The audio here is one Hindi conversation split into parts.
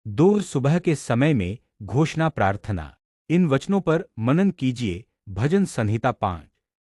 दो सुबह के समय में घोषणा प्रार्थना। इन वचनों पर मनन कीजिए। भजन संहिता 5,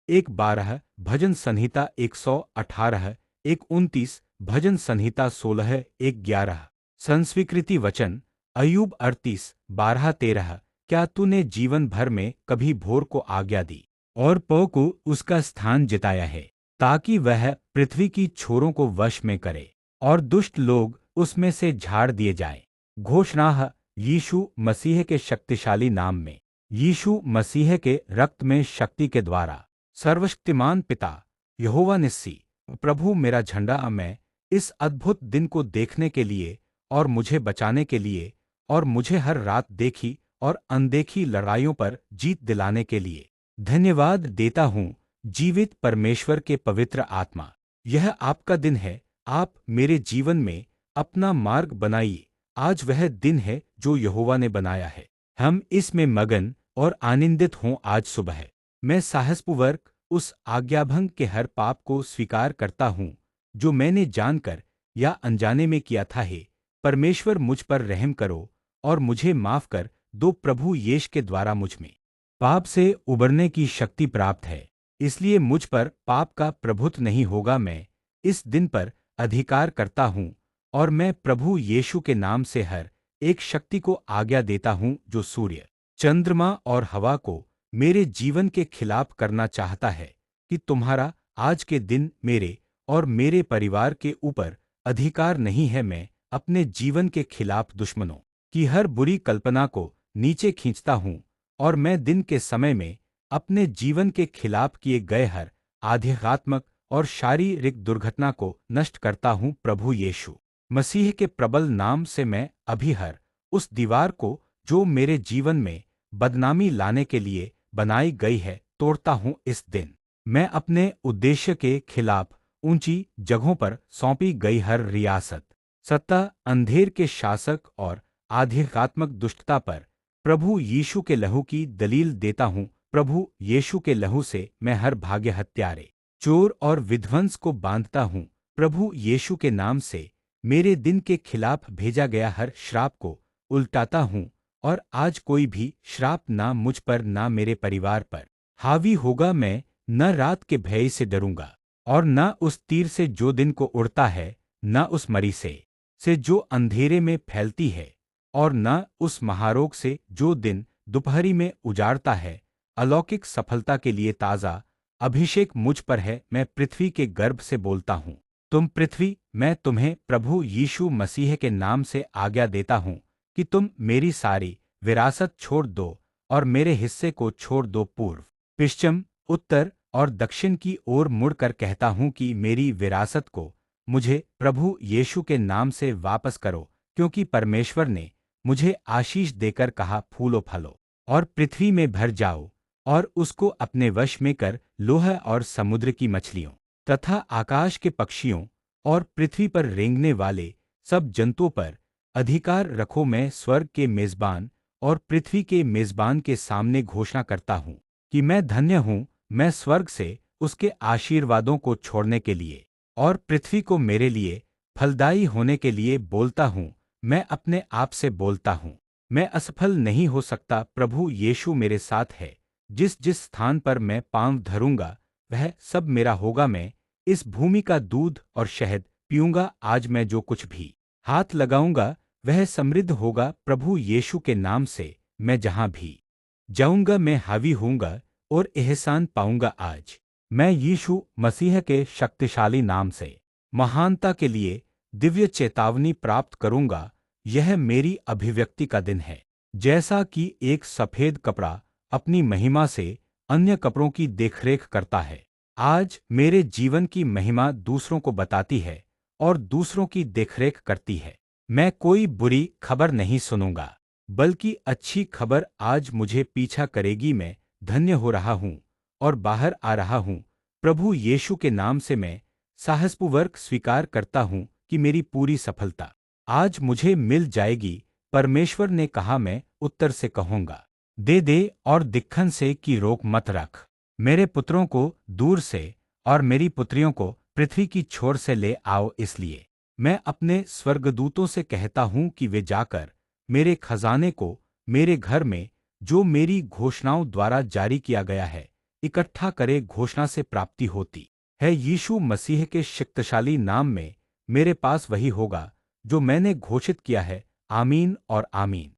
1:12, भजन संहिता 118, 1:29, भजन संहिता 16, 1:11। संस्वीकृति वचन अय्यूब 38:12-13। क्या तूने जीवन भर में कभी भोर को आज्ञा दी और पौ को उसका स्थान जिताया है, ताकि वह पृथ्वी की छोरों को वश में करे और दुष्ट लोग उसमें से झाड़ दिए जाएं। घोषणा यीशु मसीह के शक्तिशाली नाम में, यीशु मसीह के रक्त में शक्ति के द्वारा। सर्वशक्तिमान पिता यहोवा निस्सी, प्रभु मेरा झंडा मैं इस अद्भुत दिन को देखने के लिए और मुझे बचाने के लिए और मुझे हर रात देखी और अनदेखी लड़ाइयों पर जीत दिलाने के लिए धन्यवाद देता हूँ। जीवित परमेश्वर के पवित्र आत्मा, यह आपका दिन है। आप मेरे जीवन में अपना मार्ग बनाइए। आज वह दिन है जो यहोवा ने बनाया है, हम इसमें मगन और आनंदित हों। आज सुबह मैं साहसपूर्वक उस आज्ञाभंग के हर पाप को स्वीकार करता हूँ जो मैंने जानकर या अनजाने में किया था। हे परमेश्वर, मुझ पर रहम करो और मुझे माफ कर दो। प्रभु यीशु के द्वारा मुझ में पाप से उबरने की शक्ति प्राप्त है, इसलिए मुझ पर पाप का प्रभुत्व नहीं होगा। मैं इस दिन पर अधिकार करता हूँ और मैं प्रभु यीशु के नाम से हर एक शक्ति को आज्ञा देता हूँ जो सूर्य, चंद्रमा और हवा को मेरे जीवन के खिलाफ करना चाहता है, कि तुम्हारा आज के दिन मेरे और मेरे परिवार के ऊपर अधिकार नहीं है। मैं अपने जीवन के खिलाफ दुश्मनों की हर बुरी कल्पना को नीचे खींचता हूँ और मैं दिन के समय में अपने जीवन के खिलाफ किए गए हर आध्यात्मिक और शारीरिक दुर्घटना को नष्ट करता हूँ। प्रभु यीशु मसीह के प्रबल नाम से मैं अभी हर उस दीवार को जो मेरे जीवन में बदनामी लाने के लिए बनाई गई है तोड़ता हूँ। इस दिन मैं अपने उद्देश्य के खिलाफ ऊंची जगहों पर सौंपी गई हर रियासत, सत्ता, अंधेर के शासक और आध्यात्मिक दुष्टता पर प्रभु यीशु के लहू की दलील देता हूँ। प्रभु यीशु के लहू से मैं हर भाग्य हत्यारे, चोर और विध्वंस को बांधता हूँ। प्रभु यीशु के नाम से मेरे दिन के खिलाफ भेजा गया हर श्राप को उल्टाता हूँ और आज कोई भी श्राप ना मुझ पर ना मेरे परिवार पर हावी होगा। मैं न रात के भय से डरूंगा और न उस तीर से जो दिन को उड़ता है, न उस मरी से जो अंधेरे में फैलती है, और न उस महारोग से जो दिन दोपहरी में उजाड़ता है। अलौकिक सफलता के लिए ताज़ा अभिषेक मुझ पर है। मैं पृथ्वी के गर्भ से बोलता हूँ, तुम पृथ्वी, मैं तुम्हें प्रभु यीशु मसीह के नाम से आज्ञा देता हूँ कि तुम मेरी सारी विरासत छोड़ दो और मेरे हिस्से को छोड़ दो। पूर्व, पश्चिम, उत्तर और दक्षिण की ओर मुड़कर कहता हूँ कि मेरी विरासत को मुझे प्रभु यीशु के नाम से वापस करो, क्योंकि परमेश्वर ने मुझे आशीष देकर कहा, फूलो फलो और पृथ्वी में भर जाओ और उसको अपने वश में कर। लोहा और समुद्र की मछलियों तथा आकाश के पक्षियों और पृथ्वी पर रेंगने वाले सब जंतुओं पर अधिकार रखो। मैं स्वर्ग के मेजबान और पृथ्वी के मेजबान के सामने घोषणा करता हूँ कि मैं धन्य हूँ। मैं स्वर्ग से उसके आशीर्वादों को छोड़ने के लिए और पृथ्वी को मेरे लिए फलदायी होने के लिए बोलता हूँ। मैं अपने आप से बोलता हूँ, मैं असफल नहीं हो सकता। प्रभु यीशु मेरे साथ है। जिस जिस स्थान पर मैं पांव धरूंगा वह सब मेरा होगा। मैं इस भूमि का दूध और शहद पीऊंगा। आज मैं जो कुछ भी हाथ लगाऊंगा वह समृद्ध होगा। प्रभु यीशु के नाम से मैं जहां भी जाऊंगा मैं हावी होऊंगा और एहसान पाऊंगा। आज मैं यीशु मसीह के शक्तिशाली नाम से महानता के लिए दिव्य चेतावनी प्राप्त करूंगा। यह मेरी अभिव्यक्ति का दिन है। जैसा कि एक सफेद कपड़ा अपनी महिमा से अन्य कपड़ों की देखरेख करता है, आज मेरे जीवन की महिमा दूसरों को बताती है और दूसरों की देखरेख करती है। मैं कोई बुरी खबर नहीं सुनूंगा, बल्कि अच्छी खबर आज मुझे पीछा करेगी। मैं धन्य हो रहा हूँ और बाहर आ रहा हूँ। प्रभु यीशु के नाम से मैं साहसपूर्वक स्वीकार करता हूँ कि मेरी पूरी सफलता आज मुझे मिल जाएगी। परमेश्वर ने कहा, मैं उत्तर से कहूँगा, दे दे और दिक्खन से की रोक मत रख। मेरे पुत्रों को दूर से और मेरी पुत्रियों को पृथ्वी की छोर से ले आओ। इसलिए मैं अपने स्वर्गदूतों से कहता हूँ कि वे जाकर मेरे खजाने को मेरे घर में, जो मेरी घोषणाओं द्वारा जारी किया गया है, इकट्ठा करे घोषणा से प्राप्ति होती है। यीशु मसीह के शक्तिशाली नाम में मेरे पास वही होगा जो मैंने घोषित किया है। आमीन और आमीन।